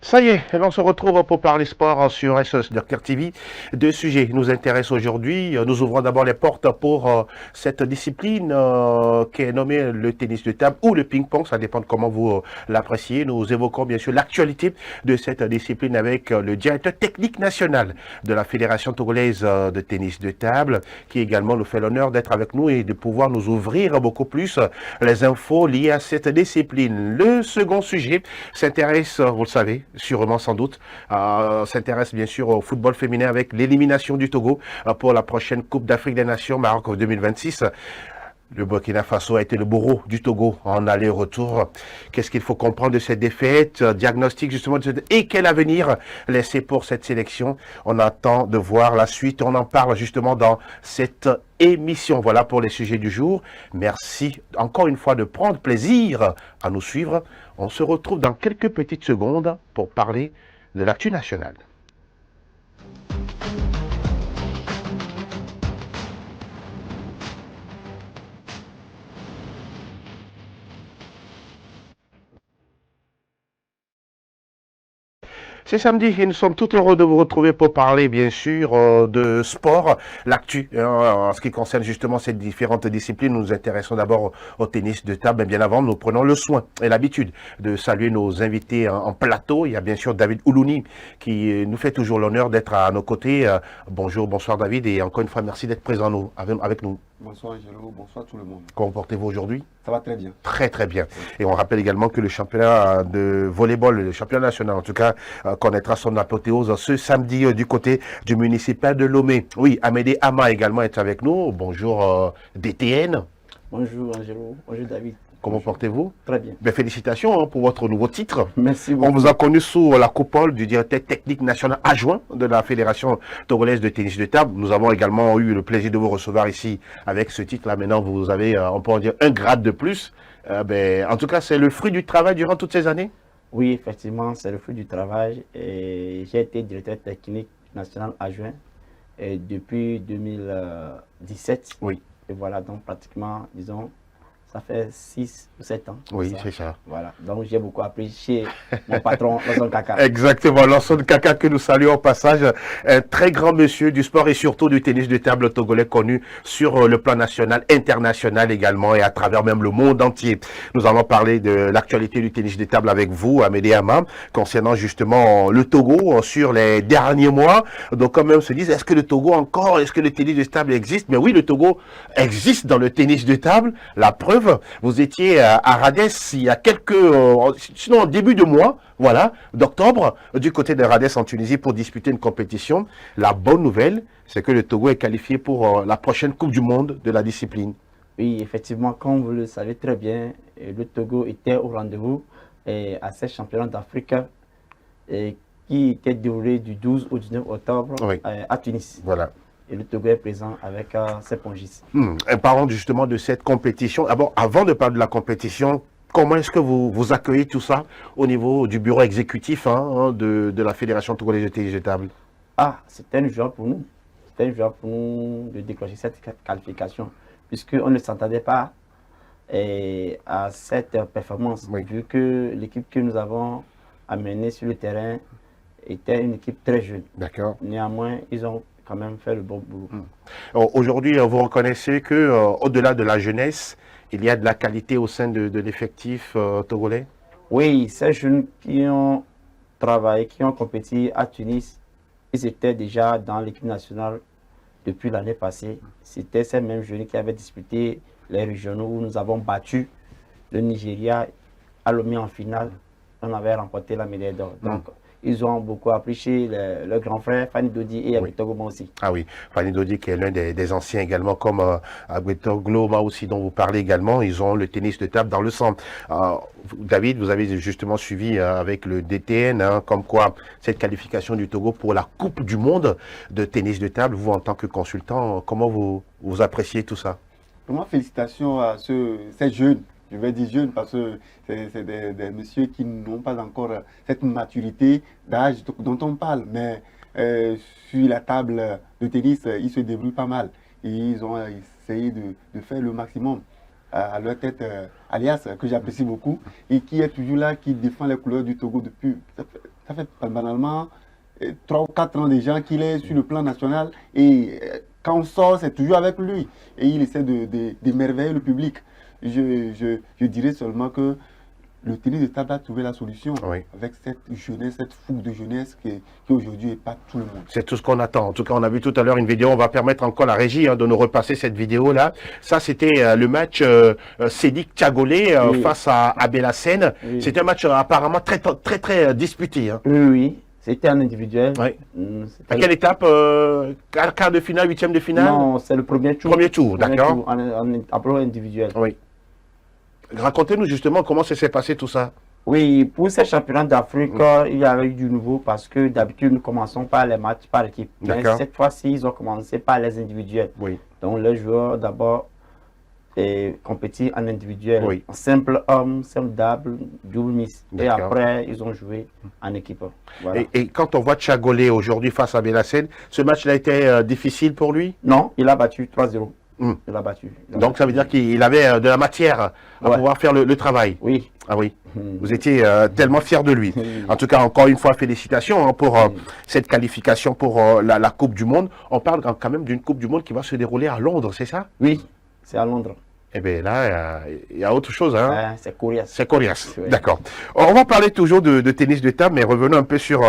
Ça y est, on se retrouve pour parler sport sur SOS Docteur TV. Deux sujets nous intéressent aujourd'hui. Nous ouvrons d'abord les portes pour cette discipline qui est nommée le tennis de table ou le ping-pong, ça dépend de comment vous l'appréciez. Nous évoquons bien sûr l'actualité de cette discipline avec le directeur technique national de la Fédération togolaise de tennis de table, qui également nous fait l'honneur d'être avec nous et de pouvoir nous ouvrir beaucoup plus les infos liées à cette discipline. Le second sujet s'intéresse, vous le savez, sûrement sans doute, s'intéresse bien sûr au football féminin avec l'élimination du Togo pour la prochaine Coupe d'Afrique des Nations Maroc 2026. Le Burkina Faso a été le bourreau du Togo en aller-retour. Qu'est-ce qu'il faut comprendre de cette défaite? Diagnostic justement de cette... Et quel avenir laisser pour cette sélection? On attend de voir la suite. On en parle justement dans cette émission. Voilà pour les sujets du jour. Merci encore une fois de prendre plaisir à nous suivre. On se retrouve dans quelques petites secondes pour parler de l'actu nationale. C'est samedi et nous sommes tout heureux de vous retrouver pour parler bien sûr de sport, l'actu en ce qui concerne justement ces différentes disciplines. Nous nous intéressons d'abord au tennis de table, mais bien avant nous prenons le soin et l'habitude de saluer nos invités en plateau. Il y a bien sûr David Oulouni qui nous fait toujours l'honneur d'être à nos côtés. Bonjour, bonsoir David et encore une fois merci d'être présent avec nous. Bonsoir Angelo, bonsoir tout le monde. Comment portez-vous aujourd'hui? Ça va très bien. Très très bien. Et on rappelle également que le championnat de volleyball, le championnat national en tout cas, connaîtra son apothéose ce samedi du côté du municipal de Lomé. Oui, Amédée Ama également est avec nous. Bonjour DTN. Bonjour Angelo, bonjour David. Comment portez-vous? Très bien. Ben, félicitations pour votre nouveau titre. Merci beaucoup. On vous a connu sous la coupole du directeur technique national adjoint de la Fédération togolaise de tennis de table. Nous avons également eu le plaisir de vous recevoir ici avec ce titre-là. Maintenant, vous avez, on peut en dire, un grade de plus. En tout cas, c'est le fruit du travail durant toutes ces années? Oui, effectivement, c'est le fruit du travail. J'ai été directeur technique national adjoint depuis 2017. Oui. Et voilà, donc pratiquement, disons, ça fait 6 ou 7 ans. Oui, c'est ça. Voilà, donc j'ai beaucoup appris chez mon patron, Lawson Kaka. Exactement, Lawson Kaka que nous saluons au passage, un très grand monsieur du sport et surtout du tennis de table togolais connu sur le plan national, international également et à travers même le monde entier. Nous allons parler de l'actualité du tennis de table avec vous, Amédée Ama, concernant justement le Togo sur les derniers mois. Donc quand même se disent, est-ce que le Togo encore, est-ce que le tennis de table existe? Mais oui, le Togo existe dans le tennis de table. La preuve, vous étiez à Radès il y a quelques, sinon en début de mois, voilà, d'octobre, du côté de Radès en Tunisie pour disputer une compétition. La bonne nouvelle, c'est que le Togo est qualifié pour la prochaine Coupe du Monde de la discipline. Oui, effectivement, comme vous le savez très bien, le Togo était au rendez-vous à ces championnats d'Afrique qui étaient déroulés du 12 au 19 octobre Oui. À Tunis. Voilà. Et le Togo est présent avec ses pongistes. Et parlons justement de cette compétition. D'abord, avant de parler de la compétition, comment est-ce que vous accueillez tout ça au niveau du bureau exécutif de la Fédération togolaise de tennis de table? Ah, c'était une joie pour nous. C'était une joie pour nous de décrocher cette qualification, puisqu'on ne s'entendait pas à cette performance, Oui. vu que l'équipe que nous avons amenée sur le terrain était une équipe très jeune. D'accord. Néanmoins, ils ont quand même fait le bon boulot. Aujourd'hui, vous reconnaissez que au-delà de la jeunesse, il y a de la qualité au sein de l'effectif togolais? Oui, ces jeunes qui ont travaillé, qui ont compétit à Tunis, ils étaient déjà dans l'équipe nationale depuis l'année passée. C'était ces mêmes jeunes qui avaient disputé les régionaux où nous avons battu le Nigeria à Lomé en finale. On avait remporté la médaille d'or. Donc, ils ont beaucoup apprécié le grand frère Fani Dodi et Agbeto Gloma aussi. Ah oui, Fani Dodi qui est l'un des anciens également, comme Agbeto Gloma aussi dont vous parlez également. Ils ont le tennis de table dans le sang. David, vous avez justement suivi avec le DTN, comme quoi cette qualification du Togo pour la Coupe du Monde de tennis de table, vous en tant que consultant, comment vous appréciez tout ça? Pour moi, félicitations à ces jeunes. Je vais dire jeunes parce que c'est des messieurs qui n'ont pas encore cette maturité d'âge dont on parle. Mais sur la table de tennis, ils se débrouillent pas mal. Et ils ont essayé de faire le maximum à leur tête, alias, que j'apprécie beaucoup, et qui est toujours là, qui défend les couleurs du Togo depuis Ça fait banalement 3 ou 4 ans déjà qu'il est sur le plan national. Et quand on sort, c'est toujours avec lui. Et il essaie d'émerveiller le public. Je dirais seulement que le tennis de table a trouvé la solution avec cette jeunesse, cette fougue de jeunesse qui aujourd'hui épate tout le monde. C'est tout ce qu'on attend. En tout cas, on a vu tout à l'heure une vidéo. On va permettre encore à la régie de nous repasser cette vidéo-là. Ça, c'était le match Sédik Tiagolé face à Belhassène. Oui. C'était un match apparemment très disputé. Hein. Oui. C'était un individuel. Oui. À quelle étape quart de finale, huitième de finale? Non, c'est le premier tour. Premier tour, d'accord. En pro individuel. Oui. Racontez-nous justement comment ça s'est passé tout ça. Oui, pour ces championnats d'Afrique, il y avait eu du nouveau parce que d'habitude, nous commençons par les matchs par équipe. Mais cette fois-ci, ils ont commencé par les individuels. Oui. Donc, les joueurs d'abord compétit en individuel, oui. en simple homme, simple double, double miss. Et après, ils ont joué en équipe. Voilà. Et quand on voit Tiagolé aujourd'hui face à Belhassène, ce match-là a été difficile pour lui? Non, il a battu 3-0. Il a battu. Donc ça veut dire qu'il avait de la matière à pouvoir faire le travail. Oui. Ah oui. Vous étiez tellement fier de lui. En tout cas, encore une fois, félicitations pour cette qualification pour la Coupe du Monde. On parle quand même d'une Coupe du Monde qui va se dérouler à Londres, c'est ça? Oui, c'est à Londres. Eh bien là, il y a autre chose. Hein? C'est coriace. C'est coriace, d'accord. On va parler toujours de tennis de table, mais revenons un peu sur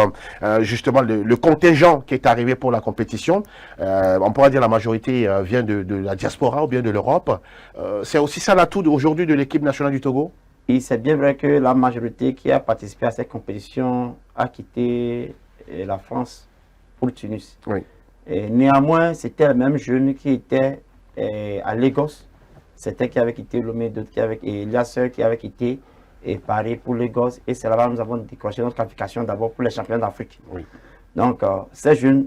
justement le contingent qui est arrivé pour la compétition. On pourra dire la majorité vient de la diaspora ou bien de l'Europe. C'est aussi ça l'atout aujourd'hui de l'équipe nationale du Togo? Et c'est bien vrai que la majorité qui a participé à cette compétition a quitté la France pour Tunis. Oui. Et néanmoins, c'était le même jeune qui était à Lagos. C'était qui avait quitté Lomé, d'autres qui avaient, et Elias qui avait quitté Paris pour Lagos. Et c'est là-bas que nous avons décroché notre qualification d'abord pour les championnats d'Afrique. Oui. Donc, ces jeunes,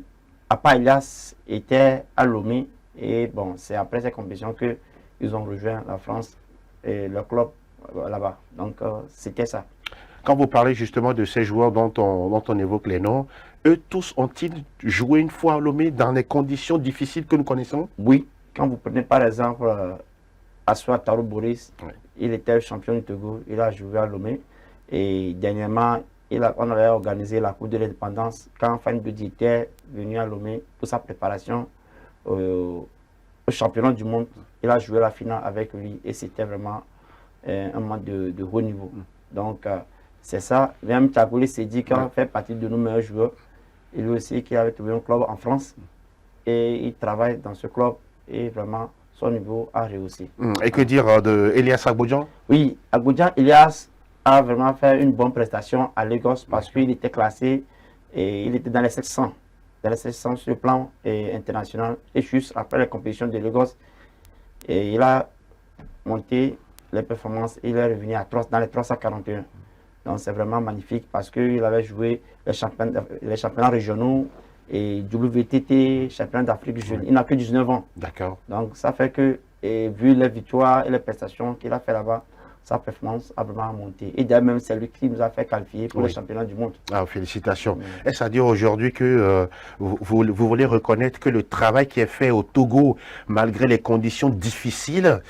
à part Elias, étaient à Lomé. Et bon, c'est après cette compétition qu'ils ont rejoint la France et le club là-bas. Donc, c'était ça. Quand vous parlez justement de ces joueurs dont on évoque les noms, eux tous ont-ils joué une fois à Lomé dans les conditions difficiles que nous connaissons? Oui. Quand vous prenez par exemple Assoua Taro Boris, il était champion du Togo, il a joué à Lomé. Et dernièrement, on avait organisé la Coupe de l'Indépendance quand Fanny Dodi était venu à Lomé pour sa préparation au championnat du monde. Il a joué la finale avec lui et c'était vraiment un match de haut niveau. Donc, c'est ça. Même Tiagolé Sédik fait partie de nos meilleurs joueurs. Il aussi qui avait trouvé un club en France et il travaille dans ce club et vraiment son niveau a réussi. Et que dire de Elias Agbodjan? Oui, Agbodjan, Elias a vraiment fait une bonne prestation à Lagos parce qu'il était classé et il était dans les 700. Dans les 700 sur le plan international. Et juste après la compétition de Lagos, et il a monté les performances et il est revenu dans les 341. Donc c'est vraiment magnifique parce qu'il avait joué les championnats régionaux et WTT, championnat d'Afrique jeune. Il n'a que 19 ans. D'accord. Donc ça fait que, vu les victoires et les prestations qu'il a fait là-bas, sa performance a vraiment monté. Et d'ailleurs même c'est lui qui nous a fait qualifier pour les championnats du monde. Ah, félicitations. Est-ce à dire aujourd'hui que vous voulez reconnaître que le travail qui est fait au Togo, malgré les conditions difficiles,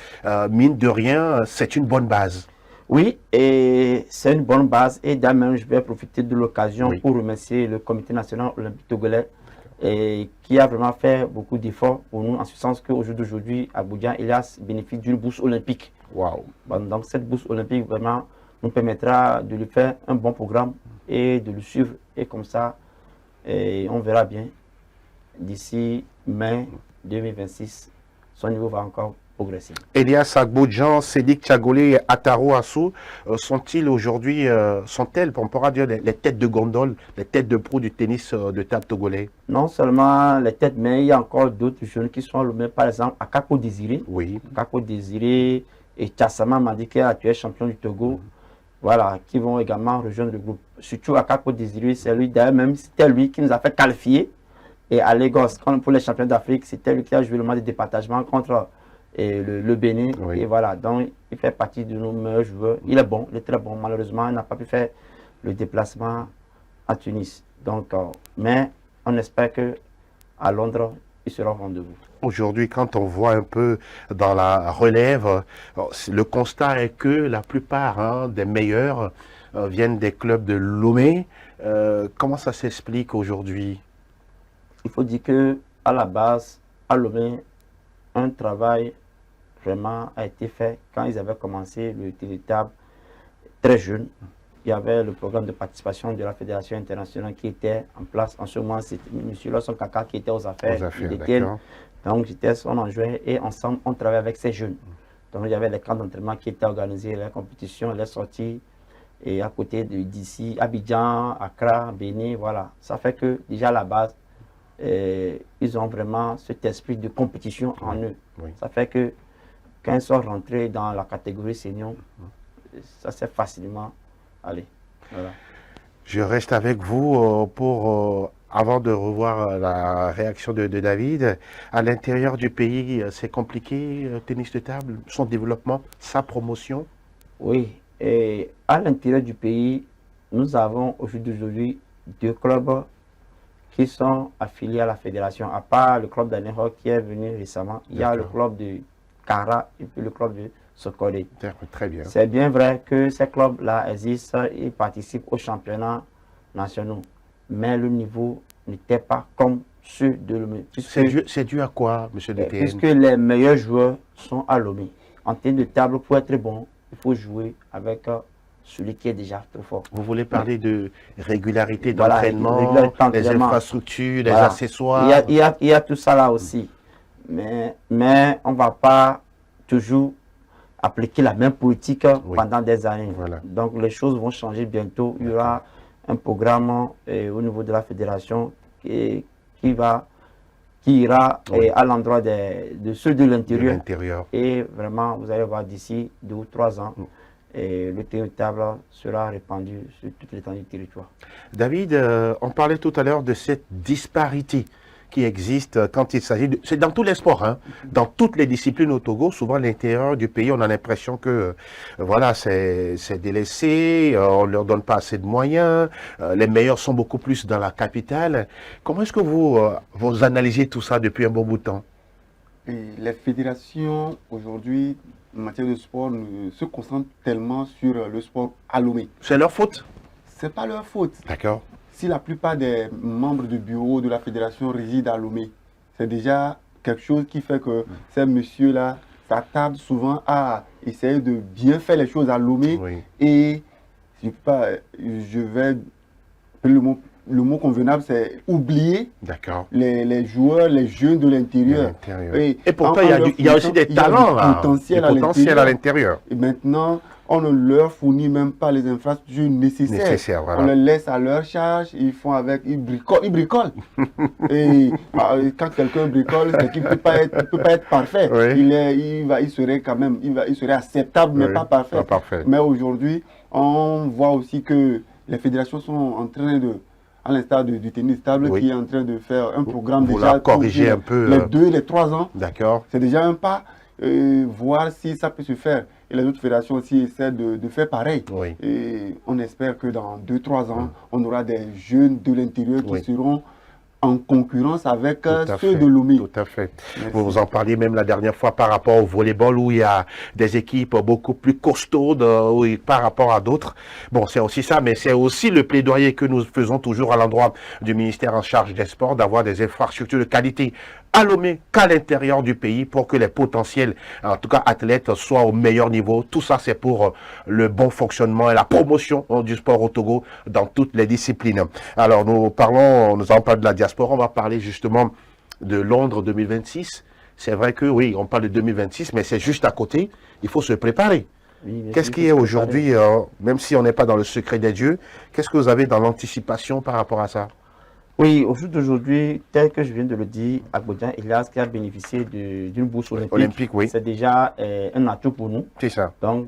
mine de rien, c'est une bonne base? Oui, et c'est une bonne base. Et d'ailleurs même, je vais profiter de l'occasion pour remercier le Comité national olympique togolais qui a vraiment fait beaucoup d'efforts pour nous, en ce sens qu'au jour d'aujourd'hui, Agbodjan Elias bénéficie d'une bourse olympique. Wow. Bon, donc cette bourse olympique vraiment nous permettra de lui faire un bon programme et de le suivre. Et comme ça, on verra bien d'ici mai 2026, son niveau va encore progresser. Elias Agbodjan, Sédik Tiagolé et Ataro Assou sont-ils aujourd'hui, sont-elles, on pourra dire, les têtes de gondole, les têtes de proue du tennis de table togolais? Non seulement les têtes, mais il y a encore d'autres jeunes qui sont allumés, par exemple Akako Désiré. Oui. Akako Désiré et Tchassama Madi, qui est actuel champion du Togo. Voilà, qui vont également rejoindre le groupe. Surtout Akako Désiré, c'est lui, d'ailleurs même, c'était lui qui nous a fait qualifier. Et à Lagos, pour les champions d'Afrique, c'était lui qui a joué le match de départage contre le Bénin. Et voilà, donc il fait partie de nos meilleurs joueurs. Il est bon, il est très bon. Malheureusement, il n'a pas pu faire le déplacement à Tunis. Donc, mais on espère qu'à Londres, il sera au rendez-vous. Aujourd'hui, quand on voit un peu dans la relève, le constat est que la plupart des meilleurs viennent des clubs de Lomé. Comment ça s'explique aujourd'hui? Il faut dire que à la base, à Lomé, un travail vraiment a été fait quand ils avaient commencé le télétable très jeune. Il y avait le programme de participation de la Fédération internationale qui était en place. En ce moment, c'était M. Lawson Kaka qui était aux affaires. Donc, j'étais son adjoint et ensemble, on travaillait avec ces jeunes. Donc, il y avait les camps d'entraînement qui étaient organisés, les compétitions, les sorties. Et à côté d'ici, Abidjan, Accra, Bénin, voilà. Ça fait que déjà à la base, ils ont vraiment cet esprit de compétition en eux. Oui. Ça fait que quand ils sont rentrés dans la catégorie senior, ça s'est facilement allé. Voilà. Je reste avec vous avant de revoir la réaction de David. À l'intérieur du pays, c'est compliqué, le tennis de table, son développement, sa promotion? Oui, et à l'intérieur du pays, nous avons aujourd'hui 2 clubs qui sont affiliés à la fédération. À part le club d'Aného qui est venu récemment, il y a le club de Kara et puis le club de Sokoré. Très bien. C'est bien vrai que ces clubs-là existent et participent aux championnats nationaux. Mais le niveau n'était pas comme ceux de Lomé. C'est dû à quoi, M. DTN? Puisque les meilleurs joueurs sont à Lomé. En termes de table, pour être bon, il faut jouer avec celui qui est déjà trop fort. Vous voulez parler de régularité d'entraînement, les infrastructures, les accessoires? Il y a tout ça là aussi. Mais on ne va pas toujours appliquer la même politique pendant des années. Voilà. Donc les choses vont changer bientôt. Il y aura un programme au niveau de la fédération qui ira à l'endroit de ceux de l'intérieur. Et vraiment, vous allez voir d'ici 2 ou 3 ans, et le tennis de table sera répandu sur toute l'étendue du territoire. David, on parlait tout à l'heure de cette disparité qui existe quand il s'agit de... C'est dans tous les sports, hein. Dans toutes les disciplines au Togo, souvent à l'intérieur du pays, on a l'impression que voilà, c'est délaissé, on ne leur donne pas assez de moyens, les meilleurs sont beaucoup plus dans la capitale. Comment est-ce que vous analysez tout ça depuis un bon bout de temps? Et les fédérations, aujourd'hui, en matière de sport, se concentrent tellement sur le sport à Lomé. C'est leur faute? C'est pas leur faute. D'accord. Si la plupart des membres du bureau de la fédération résident à Lomé, c'est déjà quelque chose qui fait que ces messieurs-là s'attardent souvent à essayer de bien faire les choses à Lomé. Oui. Et je vais... Le mot convenable, c'est oublier les joueurs, les jeunes de l'intérieur. Et pourtant, il y a aussi des talents, potentiels à l'intérieur. Et maintenant, on ne leur fournit même pas les infrastructures nécessaires. Voilà. On les laisse à leur charge, ils font avec, ils bricolent. Et quand quelqu'un bricole, c'est qu'il ne peut pas être parfait. Oui. Il serait acceptable, mais pas parfait. Mais aujourd'hui, on voit aussi que les fédérations sont en train de, à l'instar du tennis table, qui est en train de faire un programme déjà corriger un peu, les 2, les 3 ans. D'accord. C'est déjà un pas, voir si ça peut se faire. Et les autres fédérations aussi essaient de faire pareil. Oui. Et on espère que dans 2-3 ans, on aura des jeunes de l'intérieur qui seront en concurrence avec ceux de Lomé. Tout à fait. Vous en parliez même la dernière fois par rapport au volleyball où il y a des équipes beaucoup plus costaudes par rapport à d'autres. Bon, c'est aussi ça, mais c'est aussi le plaidoyer que nous faisons toujours à l'endroit du ministère en charge des sports, d'avoir des infrastructures de qualité à Lomé qu'à l'intérieur du pays pour que les potentiels, en tout cas athlètes, soient au meilleur niveau. Tout ça, c'est pour le bon fonctionnement et la promotion du sport au Togo dans toutes les disciplines. Alors, nous allons parler de la diaspora, on va parler justement de Londres 2026. C'est vrai que oui, on parle de 2026, mais c'est juste à côté. Il faut se préparer. Oui, qu'est-ce qui est aujourd'hui, même si on n'est pas dans le secret des dieux, qu'est-ce que vous avez dans l'anticipation par rapport à ça? Oui, au jour d'aujourd'hui, tel que je viens de le dire, Agbodjan Elias qui a bénéficié d'une bourse olympique, oui. C'est déjà un atout pour nous. C'est ça. Donc,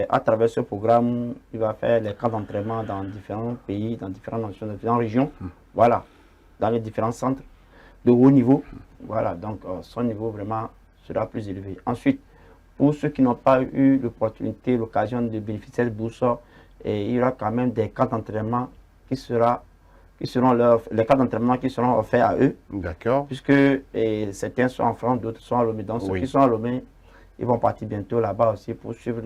à travers ce programme, il va faire les camps d'entraînement dans différents pays, dans différentes nations, dans différentes régions. Voilà, dans les différents centres de haut niveau. Voilà, donc son niveau vraiment sera plus élevé. Ensuite, pour ceux qui n'ont pas eu l'opportunité, l'occasion de bénéficier de cette bourse, il y aura quand même des camps d'entraînement qui seront les cas d'entraînement qui seront offerts à eux. D'accord. Puisque certains sont en France, d'autres sont à Lomé. Donc ceux qui sont à Lomé, ils vont partir bientôt là-bas aussi pour suivre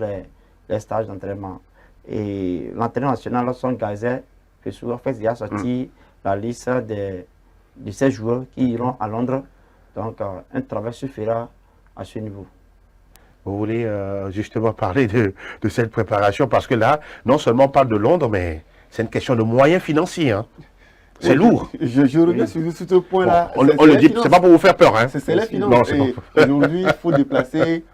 les stages d'entraînement. Et l'entraîneur national, Son Gazet, que souvent fait, il a sorti la liste de ces joueurs qui iront à Londres. Donc, un travail se fera à ce niveau. Vous voulez justement parler de cette préparation, parce que là, non seulement on parle de Londres, mais c'est une question de moyens financiers. Hein. C'est Oui, lourd. Je reviens sur ce point-là. Bon, on le dit, c'est pas pour vous faire peur. Hein. C'est les finances. Non, c'est Et pas- aujourd'hui, il faut déplacer,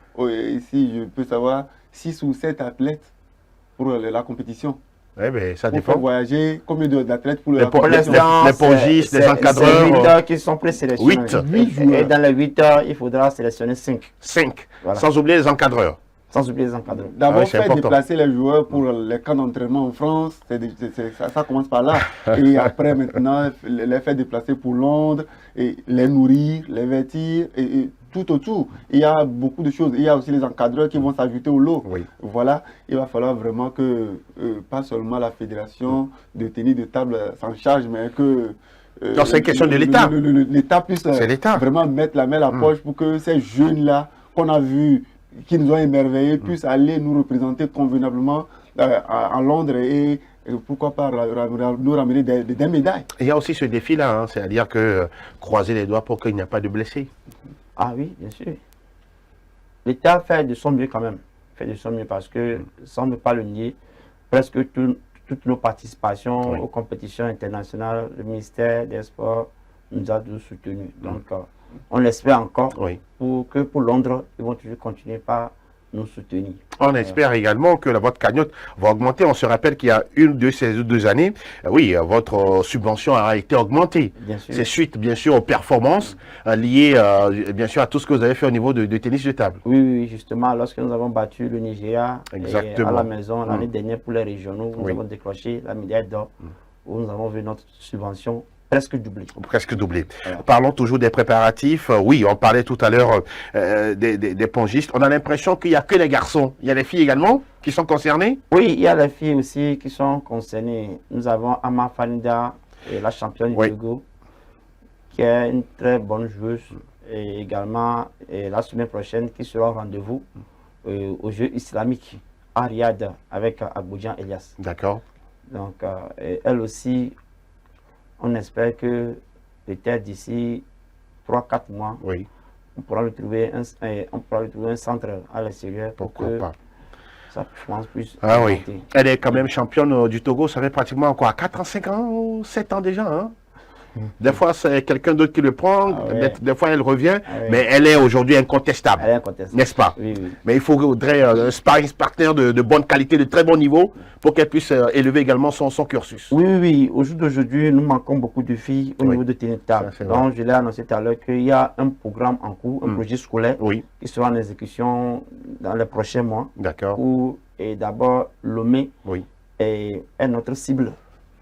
si je peux savoir, 6 ou 7 athlètes pour la compétition. Eh ben, ça Pour dépend. faire voyager, combien d'athlètes pour Les la po- Pour les- compétition? l'instant, pongistes, les encadreurs, 8 heures qui sont présélectionnés. 8. 8 joueurs. Et dans les 8 heures, il faudra sélectionner 5. 5. Voilà. Sans oublier les encadreurs. Sans oublier les encadreurs. Ah D'abord, oui, c'est faire important. déplacer les joueurs pour les camps d'entraînement en France, ça commence par là. Et après, maintenant, les faire déplacer pour Londres, et les nourrir, les vêtir, et tout autour. Il y a beaucoup de choses. Il y a aussi les encadreurs qui vont s'ajouter au lot. Oui. Voilà, il va falloir vraiment que, pas seulement la fédération de tennis de table s'en charge, mais que... Non, c'est une question de l'État. L'État puisse C'est l'État. vraiment mettre la main à la poche pour que ces jeunes-là qu'on a vus, qui nous ont émerveillés, puissent aller nous représenter convenablement à Londres et pourquoi pas nous ramener des médailles. Il y a aussi ce défi-là, hein, c'est-à-dire que croiser les doigts pour qu'il n'y ait pas de blessés. Ah oui, bien sûr. L'État fait de son mieux quand même. Fait de son mieux parce que, sans ne pas le nier, presque toutes nos participations Oui. aux compétitions internationales, le ministère des Sports nous a tous soutenus. Donc, on l'espère encore Oui. pour Londres, ils vont toujours continuer par nous soutenir. On espère également que votre cagnotte va augmenter. On se rappelle qu'il y a une de ces 2 années, oui, votre subvention a été augmentée. Bien sûr. C'est suite, bien sûr, aux performances liées, bien sûr, à tout ce que vous avez fait au niveau de tennis de table. Oui, oui, justement, lorsque nous avons battu le Nigeria Exactement. à la maison l'année dernière pour les régionaux, nous Oui. avons décroché la médaille d'or où nous avons vu notre subvention presque doublée. Presque doublé. Voilà. Parlons toujours des préparatifs. Oui, on parlait tout à l'heure des pongistes. On a l'impression qu'il n'y a que les garçons. Il y a les filles également qui sont concernées. Oui, il y a les filles aussi qui sont concernées. Nous avons Ama Fanida, la championne Oui. du Togo, qui est une très bonne joueuse. Et également, la semaine prochaine, qui sera au rendez-vous aux Jeux islamiques à Riyad avec Aboudjan Elias. D'accord. Donc, elle aussi, on espère que peut-être d'ici 3-4 mois, Oui, on pourra lui trouver un centre à l'extérieur pour pourquoi que pas. sa performance puisse Ah oui. augmenter. Elle est quand même championne du Togo. Ça fait pratiquement quoi, 4 ans, 5 ans, ou 7 ans déjà. Hein? Des fois, c'est quelqu'un d'autre qui le prend. Ah ouais. Des fois, elle revient. Ah ouais. Mais elle est aujourd'hui incontestable. Elle est incontestable. N'est-ce pas? Oui, oui. Mais il faudrait un sparring partner de bonne qualité, de très bon niveau, pour qu'elle puisse élever également son cursus. Oui, oui, oui. Au jour d'aujourd'hui, nous manquons beaucoup de filles au Oui. niveau de tennis de table. Ça, c'est vrai. Donc, je l'ai annoncé tout à l'heure qu'il y a un programme en cours, un projet scolaire Oui, qui sera en exécution dans les prochains mois. d'accord. Où, et d'abord, Lomé Oui, est notre cible.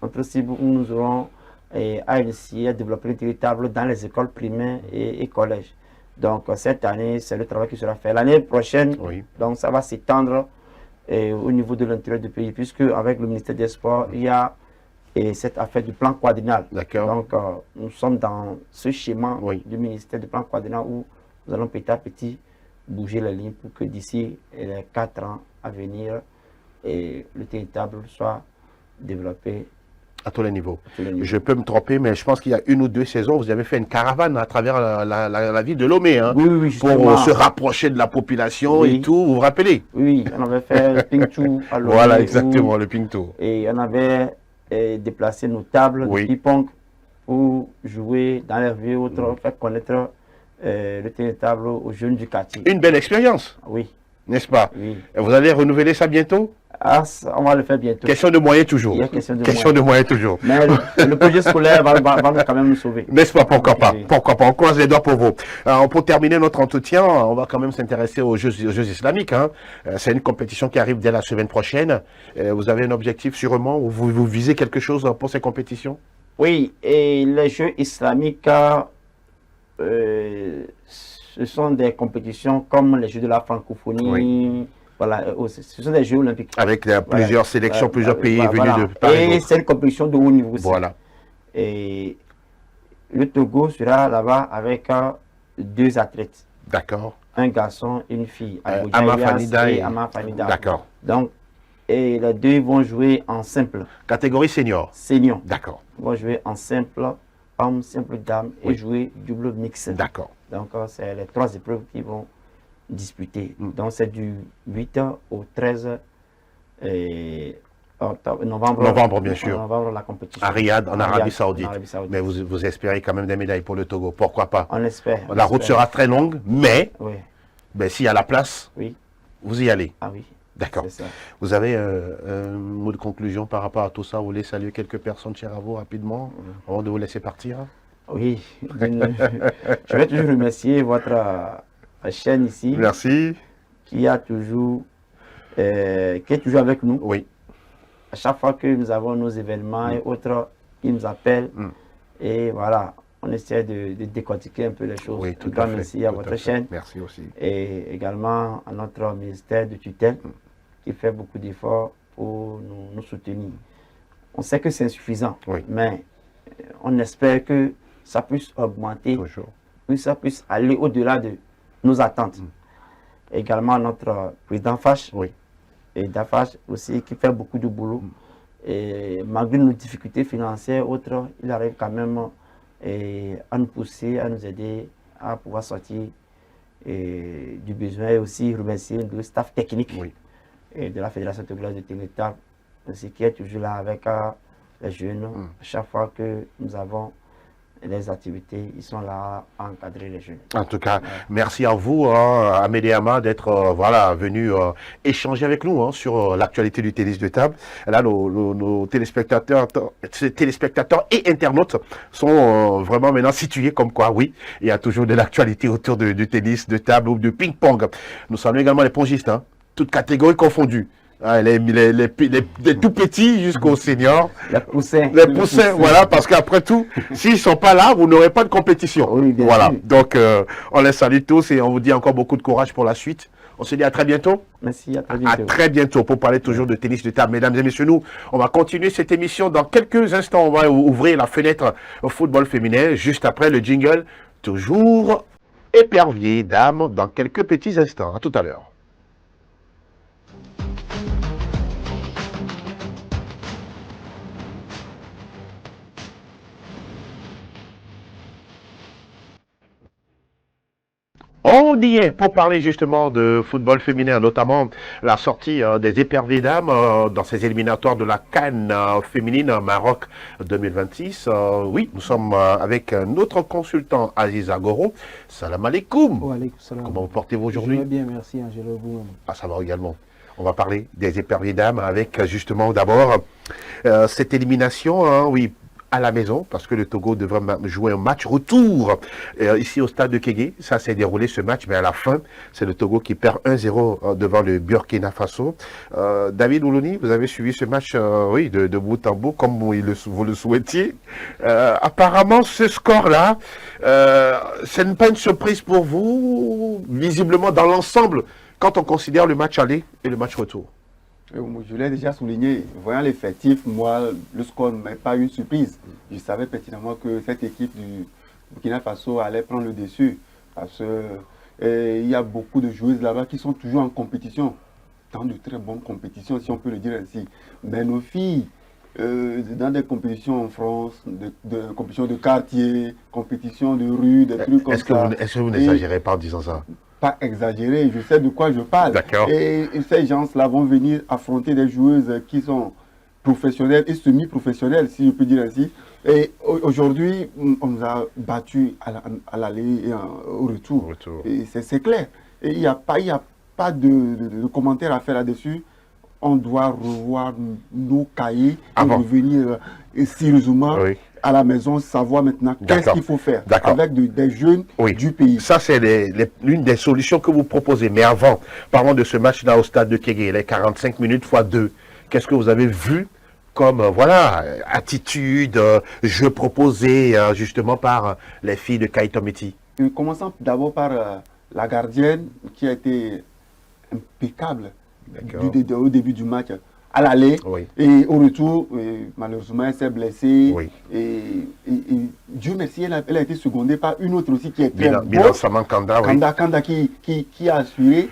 Notre cible où nous aurons à initier, à développer le tennis de table dans les écoles primaires et collèges. Donc, cette année, c'est le travail qui sera fait. L'année prochaine, oui. donc ça va s'étendre au niveau de l'intérieur du pays, puisque avec le ministère des Sports, il y a cette affaire du plan quadriennal. D'accord. Donc, nous sommes dans ce schéma Oui. du ministère du plan quadriennal où nous allons petit à petit bouger les lignes pour que d'ici les 4 ans à venir, le tennis de table soit développé À tous les niveaux. à tous les niveaux. Je peux me tromper, mais je pense qu'il y a 1 ou 2 saisons, vous avez fait une caravane à travers la ville de Lomé, hein, Oui, oui, oui, pour justement. se rapprocher de la population Oui. et tout, vous vous rappelez? Oui, on avait fait le Ping Chou à Lomé. Voilà, où- exactement, le Pinto. Et on avait déplacé nos tables Oui. de ping-pong pour jouer dans les rues, autres, faire connaître le tennis de table aux jeunes du quartier. Une belle expérience, Oui, n'est-ce pas? oui. Et vous allez renouveler ça bientôt? Ah, on va le faire bientôt. Question de moyens toujours. Il y a question de Question de moyens toujours. Mais le projet scolaire va quand même nous sauver. N'est-ce pas? Pourquoi pas? Oui. Pourquoi pas? On croise les doigts pour vous. Alors, pour terminer notre entretien, on va quand même s'intéresser aux Jeux islamiques. Hein. C'est une compétition qui arrive dès la semaine prochaine. Vous avez un objectif sûrement ou vous visez quelque chose pour ces compétitions? Oui, et les Jeux islamiques, ce sont des compétitions comme les Jeux de la francophonie. Oui. Voilà, ce sont des Jeux olympiques. Avec plusieurs sélections, Voilà, plusieurs pays voilà. venus de Paris. Et c'est une compétition de haut niveau aussi. Voilà. Et le Togo sera là-bas avec 2 athlètes, D'accord. un garçon et une fille. Aboudja Ama Elias Fanida et et- Ama Fanida. D'accord. Donc, et les deux vont jouer en simple. Catégorie senior. Senior. D'accord. Ils vont jouer en simple, homme, simple dame et Oui. jouer double mix. D'accord. Donc, c'est les 3 épreuves qui vont disputer. Mm. Donc, c'est du 8 au 13 novembre. Novembre, bien sûr. Novembre, la compétition. À Riyad, en Arabie Saoudite. En Arabie Saoudite. Mais vous espérez quand même des médailles pour le Togo. Pourquoi pas? On espère. La route sera très longue, mais Oui, ben, s'il y a la place, oui. vous y allez. Ah oui. D'accord. C'est ça. Vous avez un mot de conclusion par rapport à tout ça? Vous voulez saluer quelques personnes chères à vous rapidement avant de vous laisser partir? Oui. Je vais toujours remercier votre chaîne ici Merci. qui est toujours avec nous. Oui. À chaque fois que nous avons nos événements et autres, ils nous appellent. Mm. Et voilà, on essaie de décortiquer un peu les choses. Oui, tout Un grand à fait. merci à tout votre fait. chaîne Merci aussi. et également à notre ministère de tutelle qui fait beaucoup d'efforts pour nous soutenir. On sait que c'est insuffisant, Oui. mais on espère que ça puisse augmenter, Toujours. que ça puisse aller au-delà de nos attentes. Également notre président Fache, Oui. et Dafache aussi qui fait beaucoup de boulot. Et malgré nos difficultés financières autres, il arrive quand même à nous pousser, à nous aider à pouvoir sortir du besoin et aussi remercier le staff technique Oui. et de la Fédération togolaise de tennis de table, aussi qui est toujours là avec les jeunes. À chaque fois que nous avons des activités, ils sont là à encadrer les jeunes. En tout cas, merci à vous, Amédée Ama, d'être voilà, venu échanger avec nous sur l'actualité du tennis de table. Là, nos téléspectateurs et internautes sont vraiment maintenant situés comme quoi, oui, il y a toujours de l'actualité autour du tennis de table ou du ping-pong. Nous saluons également les pongistes, toutes catégories confondues. Les tout petits jusqu'aux seniors. Les poussins. Les poussins, voilà, parce qu'après tout, s'ils ne sont pas là, vous n'aurez pas de compétition. Oui, bien voilà, sûr. donc on les salue tous et on vous dit encore beaucoup de courage pour la suite. On se dit à très bientôt. Merci, à très À bientôt. très bientôt pour parler toujours de tennis de table. Mesdames et messieurs, nous, on va continuer cette émission dans quelques instants. On va ouvrir la fenêtre au football féminin juste après le jingle. Toujours épervier, dames, dans quelques petits instants. À tout à l'heure. On y est pour parler justement de football féminin, notamment la sortie des éperviers dames dans ces éliminatoires de la CAN féminine Maroc 2026. Oui, nous sommes avec notre consultant Aziza Goro. Salam alaikum. Wa alaikum salam. Comment vous portez-vous Je aujourd'hui? vais bien, merci Angelo, vous-même. Ah, ça va également. On va parler des éperviers dames avec justement d'abord cette élimination, oui, à la maison, parce que le Togo devrait jouer un match retour ici au stade de Kégué. Ça s'est déroulé ce match, mais à la fin, c'est le Togo qui perd 1-0 devant le Burkina Faso. David Oulouni, vous avez suivi ce match oui, de bout en bout, comme vous le souhaitiez. Apparemment, ce score-là, ce n'est pas une surprise pour vous, visiblement dans l'ensemble, quand on considère le match aller et le match retour. Je l'ai déjà souligné, voyant l'effectif, moi, le score ne m'est pas une surprise. Je savais pertinemment que cette équipe du Burkina Faso allait prendre le dessus. Parce qu'il y a beaucoup de joueuses là-bas qui sont toujours en compétition. Dans de très bonnes compétitions, si on peut le dire ainsi. Mais nos filles, dans des compétitions en France, de compétitions de quartier, compétitions de rue, des trucs comme ça. Est-ce que vous n'exagérez pas en disant ça? Pas exagéré, je sais de quoi je parle. D'accord. Et ces gens-là vont venir affronter des joueuses qui sont professionnelles et semi-professionnelles, si je peux dire ainsi. Et aujourd'hui, on nous a battus à l'aller et au retour. Et c'est clair. Et il n'y a pas de commentaires à faire là-dessus. On doit revoir nos cahiers et revenir sérieusement. Oui. À la maison, savoir maintenant qu'est-ce qu'il faut faire avec des jeunes du pays. Ça, c'est l'une des solutions que vous proposez. Mais avant, parlons de ce match-là au stade de Kégué, les 45 minutes x 2. Qu'est-ce que vous avez vu comme voilà, attitude, jeu proposé justement par les filles de Kaïtomiti? Commençons d'abord par la gardienne qui a été impeccable au début du match. À l'aller et au retour, malheureusement, elle s'est blessée. Et Dieu merci, elle a été secondée par une autre aussi qui est très bonne. Kanda Kanda qui a assuré.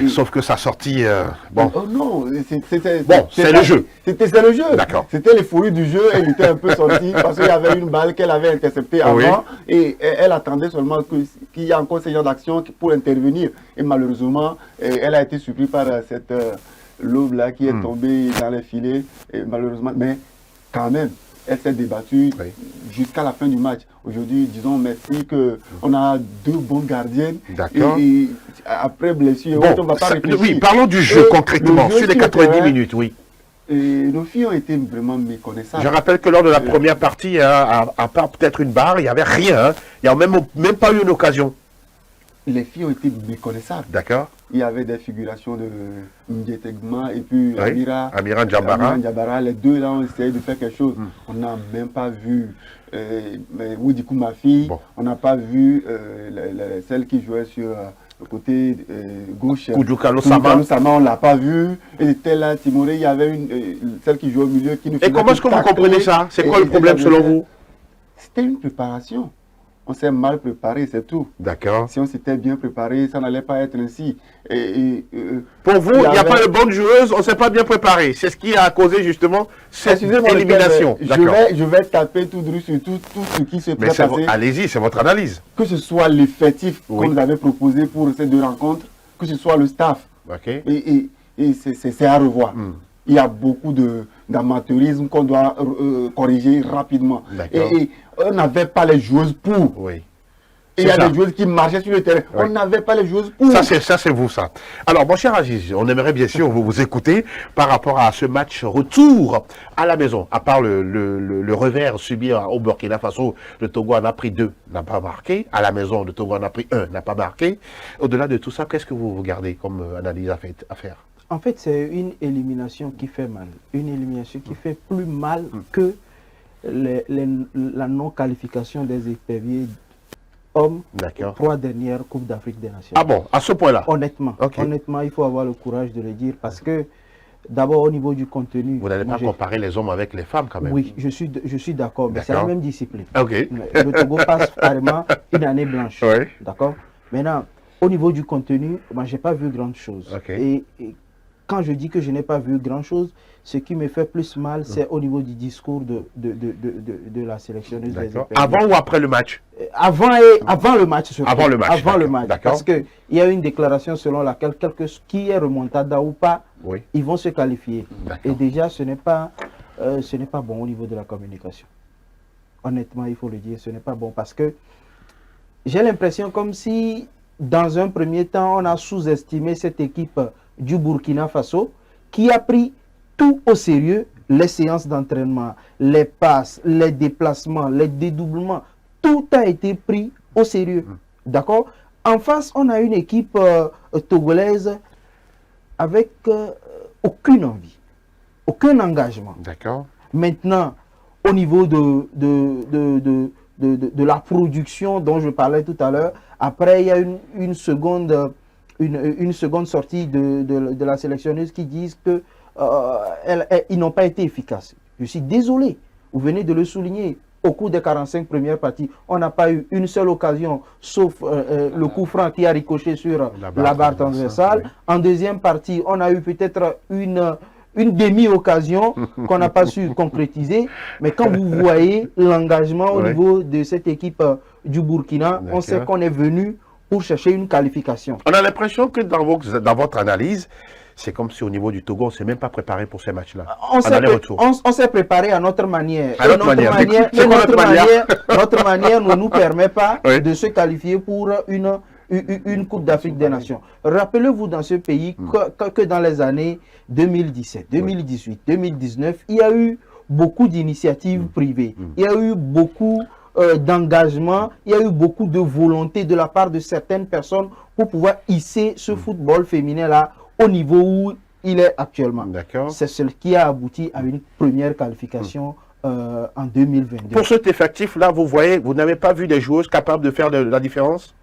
Sauf que sa sortie, bon. Oh non, c'est le jeu. C'était le jeu. D'accord. C'était l'euphorie du jeu. Elle était un peu sortie parce qu'il y avait une balle qu'elle avait interceptée avant et elle attendait seulement qu'il y ait encore ce genre d'action pour intervenir. Et malheureusement, elle a été surprise par cette lobe là qui est tombée dans les filets. Et malheureusement, mais quand même, elle s'est débattue jusqu'à la fin du match. Aujourd'hui, disons merci qu'on a 2 bonnes gardiennes. D'accord. Et après blessure, Bon, on ne va pas réfléchir. oui, parlons du jeu concrètement, sur les 90 minutes, oui. Et nos filles ont été vraiment méconnaissables. Je rappelle que lors de la première partie, à part peut-être une barre, il n'y avait rien. Hein. Il n'y a même pas eu une occasion. Les filles ont été méconnaissables. D'accord. Il y avait des figurations de Ndietegma et puis Amira Djambara. Les deux là ont essayé de faire quelque chose. On n'a même pas vu Woudikou, ma fille. Bon. On n'a pas vu celle qui jouait sur le côté gauche. Koudjouka Losama, on ne l'a pas vu. Elle était là, Timoré. Il y avait celle qui jouait au milieu qui nous faisait. Et comment est-ce que vous comprenez ça? C'est quoi le problème selon vous? C'était une préparation. On s'est mal préparé, c'est tout. D'accord. Si on s'était bien préparé, ça n'allait pas être ainsi. Pour vous, il n'y a pas de bonne joueuse, on ne s'est pas bien préparé. C'est ce qui a causé justement cette élimination. Je vais taper tout sur tout ce qui se passe. Allez-y, c'est votre analyse. Que ce soit l'effectif qu'on nous avait proposé pour ces 2 rencontres, que ce soit le staff. Okay. Et c'est à revoir. Il y a beaucoup d'amateurisme qu'on doit corriger rapidement. Et on n'avait pas les joueuses pour. Oui. Et il y a des joueuses qui marchaient sur le terrain. Oui. On n'avait pas les joueuses pour. Ça, c'est vous, ça. Alors, mon cher Aziz, on aimerait bien sûr vous écouter par rapport à ce match retour à la maison. À part le revers subi au Burkina Faso, le Togo en a pris 2, n'a pas marqué. À la maison, le Togo en a pris 1, n'a pas marqué. Au-delà de tout ça, qu'est-ce que vous regardez comme analyse à faire? En fait, c'est une élimination qui fait mal. Une élimination qui fait plus mal que la non-qualification des éperviers hommes aux 3 dernières Coupes d'Afrique des Nations. Ah bon, à ce point-là? Honnêtement, honnêtement, il faut avoir le courage de le dire parce que d'abord au niveau du contenu... Vous n'allez pas comparer les hommes avec les femmes quand même? Oui, je suis d'accord, mais c'est la même discipline. Okay. Le Togo passe carrément une année blanche. Oui. D'accord. Maintenant, au niveau du contenu, moi, je n'ai pas vu grand chose. Okay. Et quand je dis que je n'ai pas vu grand chose, ce qui me fait plus mal, c'est au niveau du discours de la sélectionneuse des EPV. Avant ou après le match? Avant le match. Surtout. Avant le match. Avant le match. Parce qu'il y a une déclaration selon laquelle, qui est remontada ou pas, ils vont se qualifier. Et déjà, ce n'est pas bon au niveau de la communication. Honnêtement, il faut le dire, ce n'est pas bon parce que j'ai l'impression comme si, dans un premier temps, on a sous-estimé cette équipe du Burkina Faso qui a pris tout au sérieux, les séances d'entraînement, les passes, les déplacements, les dédoublements, tout a été pris au sérieux. D'accord? En face, on a une équipe togolaise avec aucune envie, aucun engagement. D'accord. Maintenant, au niveau de la production dont je parlais tout à l'heure, après il y a une seconde sortie de la sélectionneuse qui disent que ils n'ont pas été efficaces. Je suis désolé, vous venez de le souligner. Au cours des 45 premières parties, on n'a pas eu une seule occasion, sauf le coup franc qui a ricoché sur la barre transversale. En deuxième partie, on a eu peut-être une demi-occasion qu'on n'a pas su concrétiser. Mais quand vous voyez l'engagement au niveau de cette équipe du Burkina, on sait qu'on est venu pour chercher une qualification. On a l'impression que dans votre analyse, c'est comme si au niveau du Togo, on ne s'est même pas préparé pour ces matchs-là. On s'est préparé à notre manière. Notre manière ne nous permet pas de se qualifier pour une Coupe d'Afrique des Nations. Rappelez-vous dans ce pays que dans les années 2017, 2018, 2019, il y a eu beaucoup d'initiatives privées. Il y a eu beaucoup d'engagement, il y a eu beaucoup de volonté de la part de certaines personnes pour pouvoir hisser ce football féminin-là au niveau où il est actuellement. C'est ce qui a abouti à une première qualification en 2022. Pour cet effectif-là, vous n'avez pas vu des joueuses capables de faire la différence?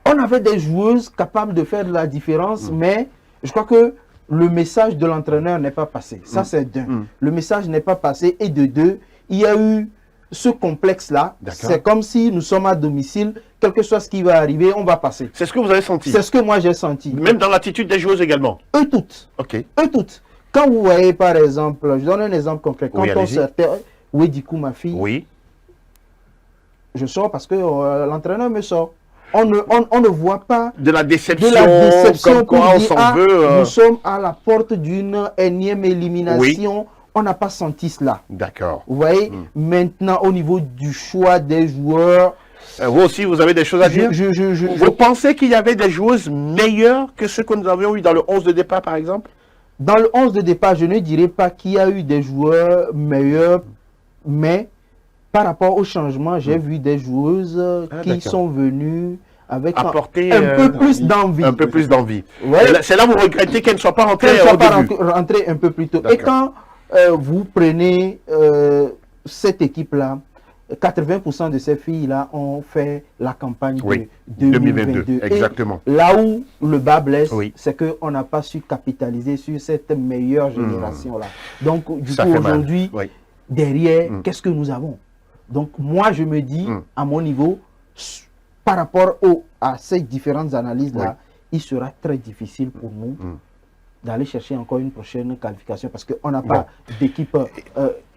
On avait des joueuses capables de faire la différence, mais je crois que le message de l'entraîneur n'est pas passé. Ça, c'est d'un. Le message n'est pas passé. Et de deux, il y a eu ce complexe-là. D'accord. C'est comme si nous sommes à domicile, quel que soit ce qui va arriver, on va passer. C'est ce que vous avez senti. C'est ce que moi j'ai senti. Même dans l'attitude des joueuses également. Eux toutes. Ok. Eux toutes. Quand vous voyez par exemple, je donne un exemple concret. Quand Oui, on allez-y. sortait, Wedikou, ma fille, Oui. je sors parce que l'entraîneur me sort. On ne voit pas De la déception, de la déception comme quoi pour on dire, s'en ah, veut. nous sommes à la porte d'une énième élimination. On n'a pas senti cela. D'accord. Vous voyez, maintenant au niveau du choix des joueurs, Vous aussi, vous avez des choses à dire? Vous pensez qu'il y avait des joueuses meilleures que ceux que nous avions eu dans le 11 de départ, par exemple? dans le 11 de départ, je ne dirais pas qu'il y a eu des joueurs meilleurs, mais par rapport au changement, j'ai vu des joueuses qui d'accord. sont venues avec Apporter un peu plus d'envie. un peu plus d'envie. Ouais. C'est là où vous regrettez qu'elle ne soit pas rentrée Qu'elle ne soit au pas début. rentrée un peu plus tôt. D'accord. Et quand vous prenez cette équipe-là, 80% de ces filles-là ont fait la campagne Oui, de 2022. exactement. Et là où le bas blesse, Oui. c'est qu'on n'a pas su capitaliser sur cette meilleure génération-là. Donc, du Ça coup, fait mal. aujourd'hui, Oui. derrière, qu'est-ce que nous avons? Donc, moi, je me dis, à mon niveau, par rapport à ces différentes analyses-là, il sera très difficile pour nous d'aller chercher encore une prochaine qualification parce qu'on n'a pas d'équipe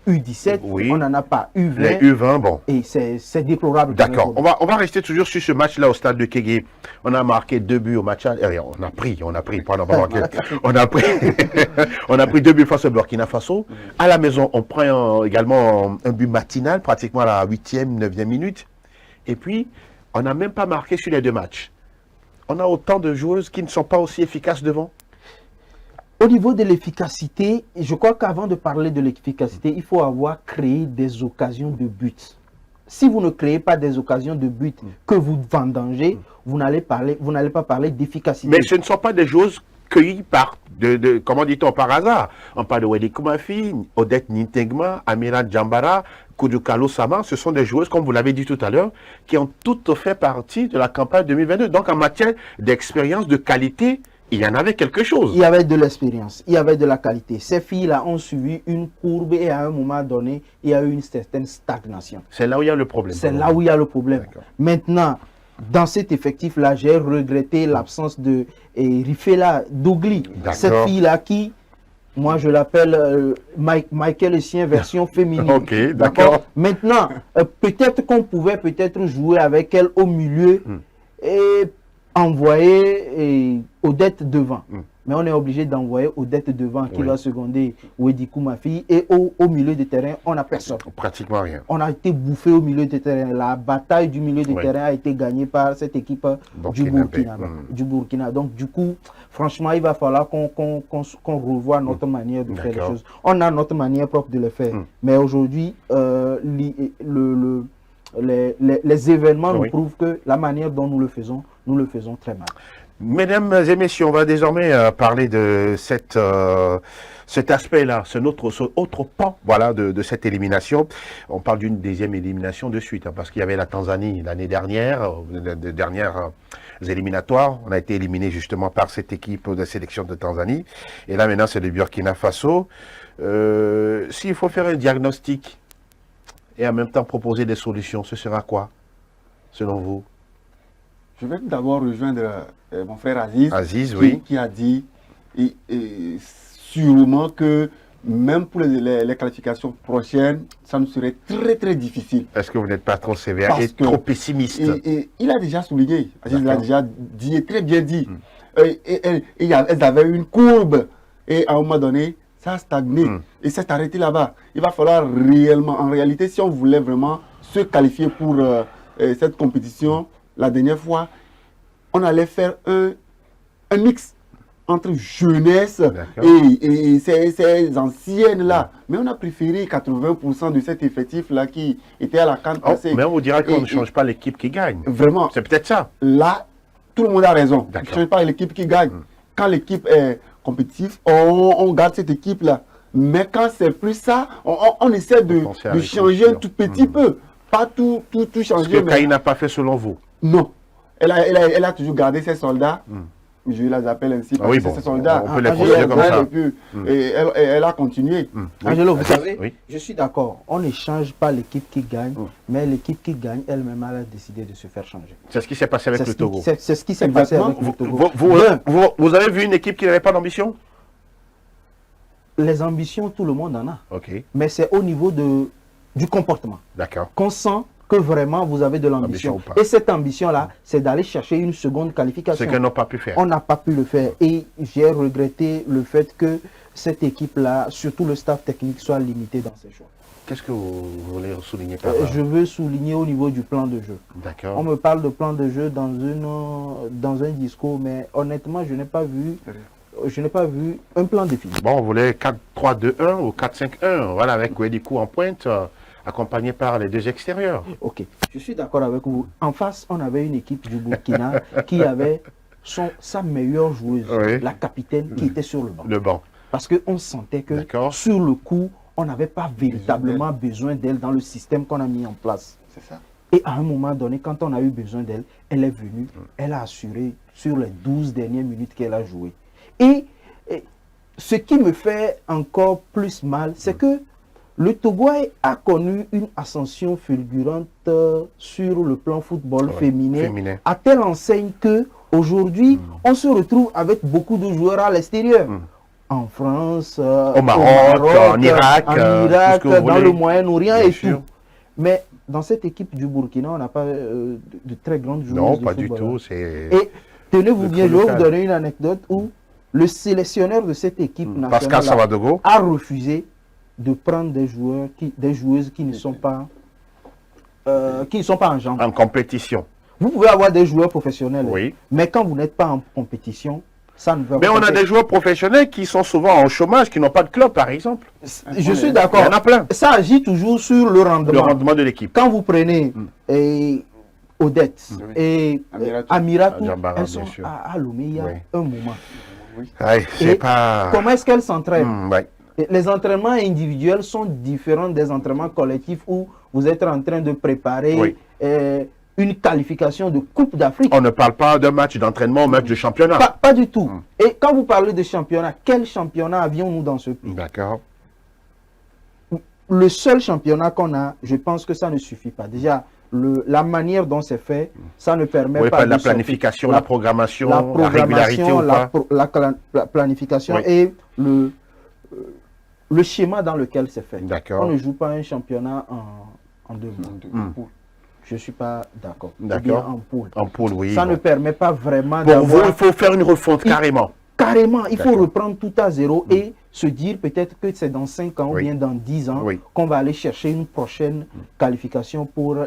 U17, Oui. on n'en a pas U20. Les U20, bon. Et c'est déplorable. quand même D'accord. pour nous. On va rester toujours sur ce match-là au stade de Kégué. On a marqué 2 buts au match. On a pris, pardon, pas marqué. On a pris, on a pris 2 buts face au Burkina Faso. À la maison, on prend également un but matinal, pratiquement à la 8e, 9e minute. Et puis, on n'a même pas marqué sur les 2 matchs. On a autant de joueuses qui ne sont pas aussi efficaces devant. Au niveau de l'efficacité, je crois qu'avant de parler de l'efficacité, il faut avoir créé des occasions de but. Si vous ne créez pas des occasions de but que vous vendangez, vous n'allez pas parler d'efficacité. Mais ce ne sont pas des joueuses cueillies par, comment dit-on, par hasard. On parle de Wedi Koumafi, Odette Nintengma, Amira Djambara, Koudjoukalo Sama. Ce sont des joueuses, comme vous l'avez dit tout à l'heure, qui ont toutes fait partie de la campagne 2022. Donc en matière d'expérience, de qualité, il y en avait quelque chose. Il y avait de l'expérience, il y avait de la qualité. Ces filles-là ont suivi une courbe et à un moment donné, il y a eu une certaine stagnation. C'est là où il y a le problème. C'est là où il y a le problème. D'accord. Maintenant, dans cet effectif-là, j'ai regretté l'absence de Rifela Dougli. D'accord. Cette fille-là qui, moi je l'appelle Michael Essien version féminine. Ok, d'accord. Maintenant, peut-être qu'on pouvait peut-être jouer avec elle au milieu et envoyer Odette devant. Mais on est obligé d'envoyer Odette devant qui va seconder Wedikou Mafi. Et au milieu de terrain, on n'a personne. Pratiquement rien. On a été bouffé au milieu de terrain. La bataille du milieu de terrain a été gagnée par cette équipe du Burkina. Donc du coup, franchement, il va falloir qu'on revoie notre manière de faire les choses. On a notre manière propre de le faire. Mais aujourd'hui, les événements nous prouvent que la manière dont nous le faisons très mal. Mesdames et messieurs, on va désormais parler de cet aspect-là, ce autre pan voilà, de cette élimination. On parle d'une deuxième élimination de suite, parce qu'il y avait la Tanzanie l'année dernière, les dernières éliminatoires. On a été éliminé justement par cette équipe de sélection de Tanzanie. Et là maintenant, c'est le Burkina Faso. S'il faut faire un diagnostic et en même temps proposer des solutions, ce sera quoi, selon vous? Je vais d'abord rejoindre mon frère Aziz, qui a dit sûrement que même pour les qualifications prochaines, ça nous serait très très difficile. Est-ce que vous n'êtes pas trop sévère et trop pessimiste? Et il a déjà souligné, Aziz l'a déjà dit, très bien dit. Elles avaient une courbe et à un moment donné, ça a stagné et s'est arrêté là-bas. Il va falloir réellement, en réalité, si on voulait vraiment se qualifier pour cette compétition, la dernière fois, on allait faire un mix entre jeunesse et ces anciennes-là. Mais on a préféré 80% de cet effectif-là qui était à la CAN passée. Mais on vous dira qu'on ne change pas l'équipe qui gagne. Vraiment. C'est peut-être ça. Là, tout le monde a raison. On ne change pas l'équipe qui gagne. Quand l'équipe est compétitive, on garde cette équipe-là. Mais quand c'est plus ça, on essaie de changer un tout petit peu. Pas tout changer. Ce que Caï n'a pas fait selon vous? Non. Elle a toujours gardé ses soldats je les appelle ainsi, parce oui, que bon, c'est ses soldats. on peut les considérer Elle comme ça. et puis, et elle a continué. Angelo, vous savez, Oui. je suis d'accord. On n'échange pas l'équipe qui gagne, mais l'équipe qui gagne elle-même elle a décidé de se faire changer. C'est ce qui s'est passé avec C'est le ce Togo. qui- c'est ce qui s'est passé Exactement. avec le Togo. Vous avez vu une équipe qui n'avait pas d'ambition? Les ambitions, tout le monde en a. Ok, Mais c'est au niveau du comportement d'accord. qu'on sent que vraiment vous avez de l'ambition. Ambition ou pas. Et cette ambition-là, c'est d'aller chercher une seconde Ce qualification. qu'elles n'ont pas pu faire. On n'a pas pu le faire. Et j'ai regretté le fait que cette équipe-là, surtout le staff technique, soit limité dans ses choix. Qu'est-ce que vous voulez souligner par Je veux souligner au niveau du plan de jeu. On D'accord. me parle de plan de jeu dans un discours, mais honnêtement, je n'ai pas vu un plan défini. Bon, on voulait 4-3-2-1 ou 4-5-1, voilà, avec Guedikou en pointe, accompagné par les deux extérieurs. Ok, je suis d'accord avec vous. En face, on avait une équipe du Burkina qui avait sa meilleure joueuse, Oui. la capitaine, qui était sur le banc. Le banc. Parce qu'on sentait que D'accord. sur le coup, on n'avait pas véritablement besoin d'elle dans le système qu'on a mis en place. C'est ça. Et à un moment donné, quand on a eu besoin d'elle, elle est venue, elle a assuré sur les 12 dernières minutes qu'elle a joué. Et ce qui me fait encore plus mal, c'est que le Togo a connu une ascension fulgurante sur le plan football féminin, à telle enseigne que aujourd'hui, on se retrouve avec beaucoup de joueurs à l'extérieur. En France, au Maroc, en Irak, tout ce que vous dans voulez. le Moyen-Orient Bien et sûr. tout. Mais dans cette équipe du Burkina, on n'a pas de très grandes joueuses. Non, de pas du football. tout. C'est Et tenez-vous le bien, je trop vais vous local. donner une anecdote où le sélectionneur de cette équipe Pascal nationale Savadogo. a refusé de prendre des joueuses qui ne sont pas en jambes. En compétition. Vous pouvez avoir des joueurs professionnels, Oui. mais quand vous n'êtes pas en compétition, ça ne va Mais pas. on a des joueurs professionnels qui sont souvent en chômage, qui n'ont pas de club, par exemple. Je suis Il d'accord. y en a plein. Ça agit toujours sur le rendement. Le rendement de l'équipe. Quand vous prenez Odette et Amiratou, Djambara, elles sont bien sûr. à Lomé il y a Oui. un moment. Ouais, Et c'est pas. Comment est-ce qu'elles s'entraînent Ouais. Et les entraînements individuels sont différents des entraînements collectifs où vous êtes en train de préparer Oui. une qualification de Coupe d'Afrique. On ne parle pas d'un match d'entraînement, match de championnat. Pas du tout. Et quand vous parlez de championnat, quel championnat avions-nous dans ce pays? D'accord. Le seul championnat qu'on a, je pense que ça ne suffit pas. Déjà, la manière dont c'est fait, ça ne permet Oui, pas pas de la sortir. planification, la programmation, La la régularité programmation, ou pas. la planification Oui. et le schéma dans lequel c'est fait. D'accord. On ne joue pas un championnat en deux mois. Je ne suis pas d'accord. Ou bien D'accord. en poule. En poule, oui. Ça bon. ne permet pas vraiment Pour vous, d'avoir... il faut faire une refonte carrément. Carrément, il faut D'accord. reprendre tout à zéro et se dire peut-être que c'est dans 5 ans ou Oui. bien dans 10 ans Oui. qu'on va aller chercher une prochaine qualification pour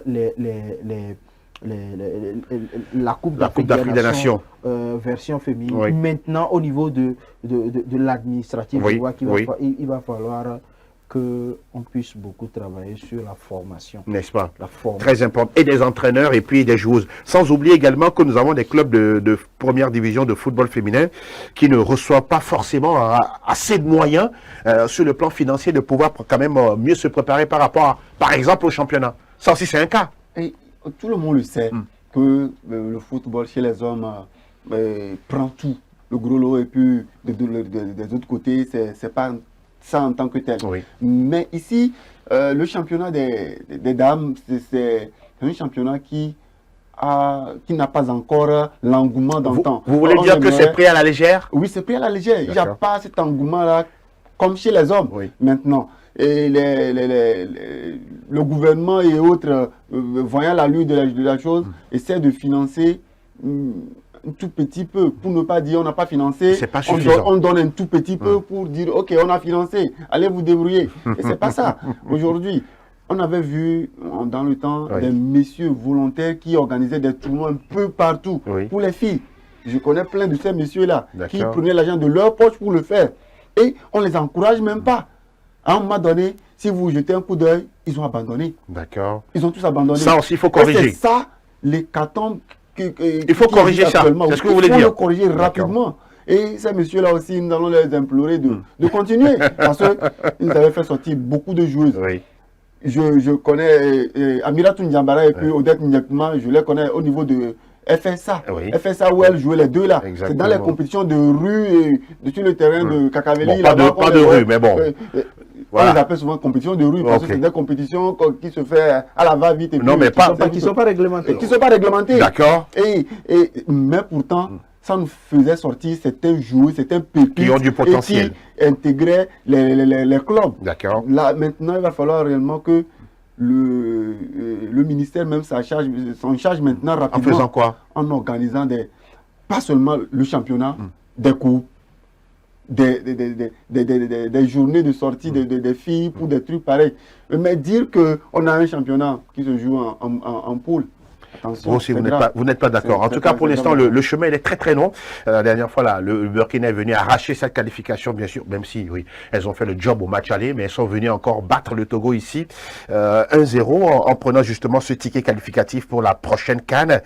la Coupe d'Afrique des Nations. Version féminine. Oui. Maintenant, au niveau de l'administratif, Oui, je vois qu'il oui. il va falloir qu'on puisse beaucoup travailler sur la formation. N'est-ce pas? La formation. Très important. Et des entraîneurs et puis des joueuses. Sans oublier également que nous avons des clubs de première division de football féminin qui ne reçoivent pas forcément assez de moyens sur le plan financier de pouvoir quand même mieux se préparer par rapport, par exemple, au championnat. Ça aussi, c'est un cas. Et tout le monde le sait que le football chez les hommes prend tout, le gros lot, et puis des autres côtés, c'est pas ça en tant que tel. Oui. Mais ici, le championnat des dames, c'est un championnat qui n'a pas encore l'engouement d'antan. Vous voulez On dire que aimerait- c'est pris à la légère? Oui, c'est pris à la légère. Il n'y a D'accord. pas cet engouement-là comme chez les hommes Oui. maintenant. Et le gouvernement et autres, voyant la lutte de la chose, essaient de financer un tout petit peu. Pour ne pas dire on n'a pas financé, C'est pas suffisant. on donne un tout petit peu pour dire ok, on a financé, allez vous débrouiller. Et c'est pas ça. Aujourd'hui, on avait vu dans le temps Oui. des messieurs volontaires qui organisaient des tournois un peu partout Oui. pour les filles. Je connais plein de ces messieurs-là qui D'accord. prenaient l'argent de leur poche pour le faire. Et on les encourage même pas. À un moment donné, si vous jetez un coup d'œil, ils ont abandonné. D'accord. Ils ont tous abandonné. Ça aussi, il faut Et corriger. c'est ça, l'hécatombe. Il faut corriger ça. C'est ce que vous voulez Il faut dire. le corriger D'accord. rapidement. Et ces messieurs-là aussi, nous allons les implorer de continuer. Parce qu'ils avaient fait sortir beaucoup de joueuses. Oui. Je connais Amiratou Ndiambara et puis Odette Ndiakma, je les connais au niveau de elle fait ça. Oui. Elle fait ça où elle jouait les deux là. C'est dans Exactement. les compétitions de rue et sur le terrain de Cacavelli. Bon, pas de rue, mais bon. Voilà. On les appelle souvent compétitions de rue parce que c'est des compétitions qui se fait à la va-vite. et Non, puis mais pas- Qui ne sont pas réglementés. qui sont pas réglementées. D'accord. Mais pourtant, ça nous faisait sortir certains joueurs, certains pépites Qui ont du potentiel. et qui intégraient les clubs. D'accord. Là, maintenant, il va falloir réellement que le ministère même s'en charge maintenant En rapidement. faisant quoi? En organisant pas seulement le championnat, des coupes, des journées de sortie des filles pour des trucs pareils. Mais dire qu'on a un championnat qui se joue en poule, attention, Vous aussi, c'est vous grave. n'êtes pas d'accord. En C'est tout cas, grave, pour c'est l'instant, grave. le chemin il est très très long. La dernière fois, là, le Burkina est venu arracher cette qualification, bien sûr, même si, oui, elles ont fait le job au match aller, mais elles sont venues encore battre le Togo ici, 1-0, en prenant justement ce ticket qualificatif pour la prochaine CAN.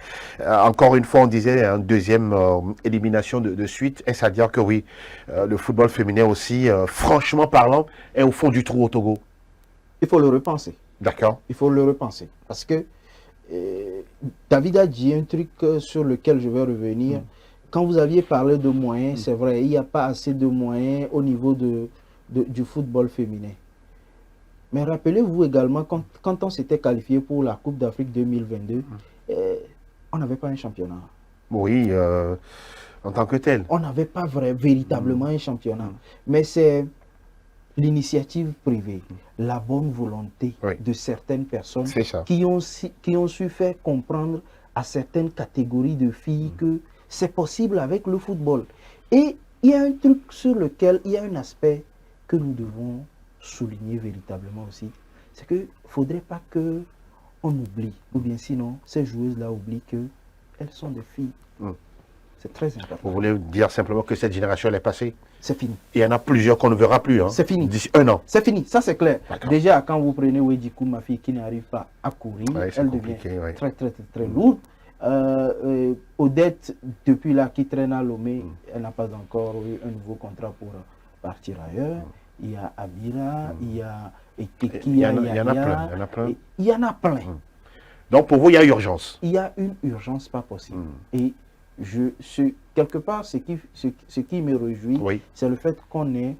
Encore une fois, on disait une deuxième élimination de suite. Est-ce à dire que oui, le football féminin aussi, franchement parlant, est au fond du trou au Togo? Il faut le repenser. D'accord. Il faut le repenser. Parce que David a dit un truc sur lequel je vais revenir. Quand vous aviez parlé de moyens, c'est vrai, il n'y a pas assez de moyens au niveau du football féminin. Mais rappelez-vous également, quand on s'était qualifié pour la Coupe d'Afrique 2022, on n'avait pas un championnat. Oui, en tant que tel. On n'avait pas véritablement un championnat. Mais c'est l'initiative privée, la bonne volonté de certaines personnes C'est ça. qui ont su faire comprendre à certaines catégories de filles que c'est possible avec le football. Et il y a un truc sur lequel, il y a un aspect que nous devons souligner véritablement aussi. C'est qu'il ne faudrait pas qu'on oublie, ou bien sinon, ces joueuses-là oublient qu'elles sont des filles. C'est très important. Vous voulez dire simplement que cette génération, elle est passée? C'est fini. Il y en a plusieurs qu'on ne verra plus. Hein, c'est fini. D'ici 1 an. C'est fini, ça c'est clair. Déjà, quand vous prenez Wedjikou, ma fille qui n'arrive pas à courir, elle devient très lourde. Odette, depuis là, qui traîne à Lomé, elle n'a pas encore eu un nouveau contrat pour partir ailleurs. Il y a Amira, il y a Ekeki, il y en a plein. Il y en a plein. Donc pour vous, il y a urgence. Il y a une urgence pas possible. Et quelque part, ce qui me réjouit, c'est le fait qu'on ait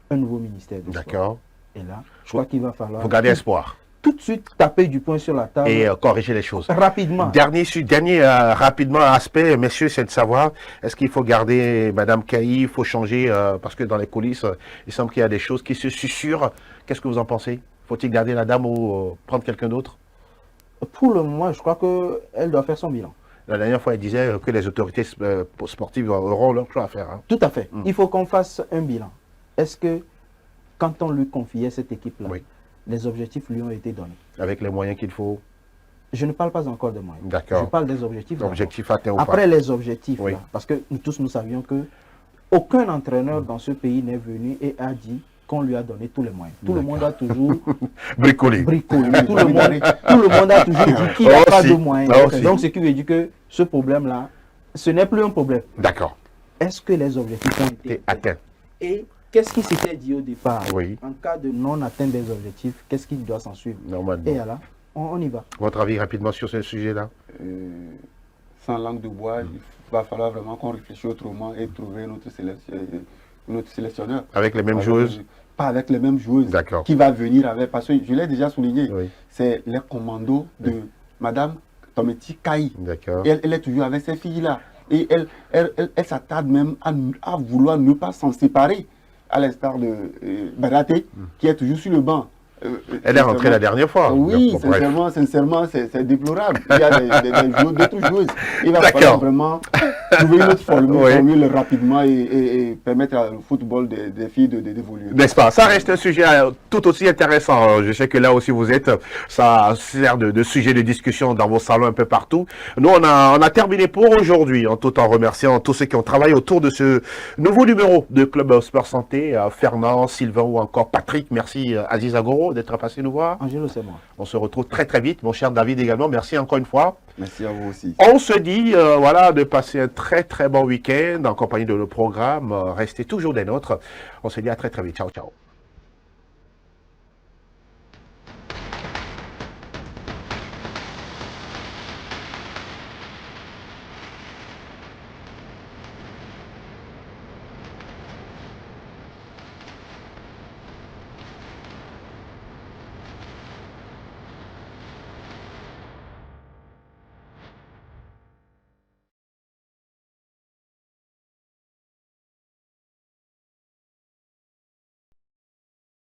un nouveau ministère du sport. D'accord. Et là, je crois qu'il va falloir... Vous gardez espoir. Tout de suite taper du poing sur la table. Et corriger les choses. Rapidement. Dernier rapidement aspect, messieurs, c'est de savoir, est-ce qu'il faut garder Madame Kaï, il faut changer, parce que dans les coulisses, il semble qu'il y a des choses qui se susurrent. Qu'est-ce que vous en pensez? Faut-il garder la dame ou prendre quelqu'un d'autre? Pour le moment, je crois qu'elle doit faire son bilan. La dernière fois, elle disait que les autorités sportives auront leur choix à faire. Hein. Tout à fait. Il faut qu'on fasse un bilan. Est-ce que, quand on lui confiait cette équipe-là, les objectifs lui ont été donnés? Avec les moyens qu'il faut? Je ne parle pas encore de moyens. D'accord. Je parle des objectifs. Objectifs atteints ou pas? Après les objectifs, là, parce que nous tous, nous savions que aucun entraîneur dans ce pays n'est venu et a dit qu'on lui a donné tous les moyens. Tout le monde a toujours bricolé. Tout le monde a toujours dit qu'il n'a pas de moyens. Donc, ce qui veut dire que ce problème-là, ce n'est plus un problème. D'accord. Est-ce que les objectifs ont été atteints? Et qu'est-ce qui s'était dit au départ? Oui. En cas de non-atteinte des objectifs, qu'est-ce qui doit s'en suivre? Normalement. Et là, on y va. Votre avis rapidement sur ce sujet-là? Sans langue de bois, il va falloir vraiment qu'on réfléchisse autrement et trouver notre sélectionneur. Avec les mêmes joueuses? Pas avec les mêmes joueuses. D'accord. Qui va venir avec, parce que je l'ai déjà souligné, c'est les commandos de Madame Tometi Kaï. D'accord. Elle est toujours avec ces filles-là. Et elle s'attarde même à vouloir ne pas s'en séparer, à l'instar de Baraté, qui est toujours sur le banc. Elle est rentrée la dernière fois. Oui, sincèrement, c'est déplorable. Il y a d'autres joueuses. Il va falloir vraiment trouver une autre formule rapidement et permettre au football des filles d'évoluer. N'est-ce pas? Ça reste un sujet tout aussi intéressant. Je sais que là aussi vous êtes, ça sert de sujet de discussion dans vos salons un peu partout. Nous, on a terminé pour aujourd'hui, tout en remerciant tous ceux qui ont travaillé autour de ce nouveau numéro de Club Sport Santé. Fernand, Sylvain ou encore Patrick. Merci Aziz Agoro d'être passé nous voir. Angelo, c'est moi. On se retrouve très très vite. Mon cher David également, merci encore une fois. Merci à vous aussi. On se dit voilà, de passer un très très bon week-end en compagnie de nos programmes. Restez toujours des nôtres. On se dit à très très vite. Ciao, ciao.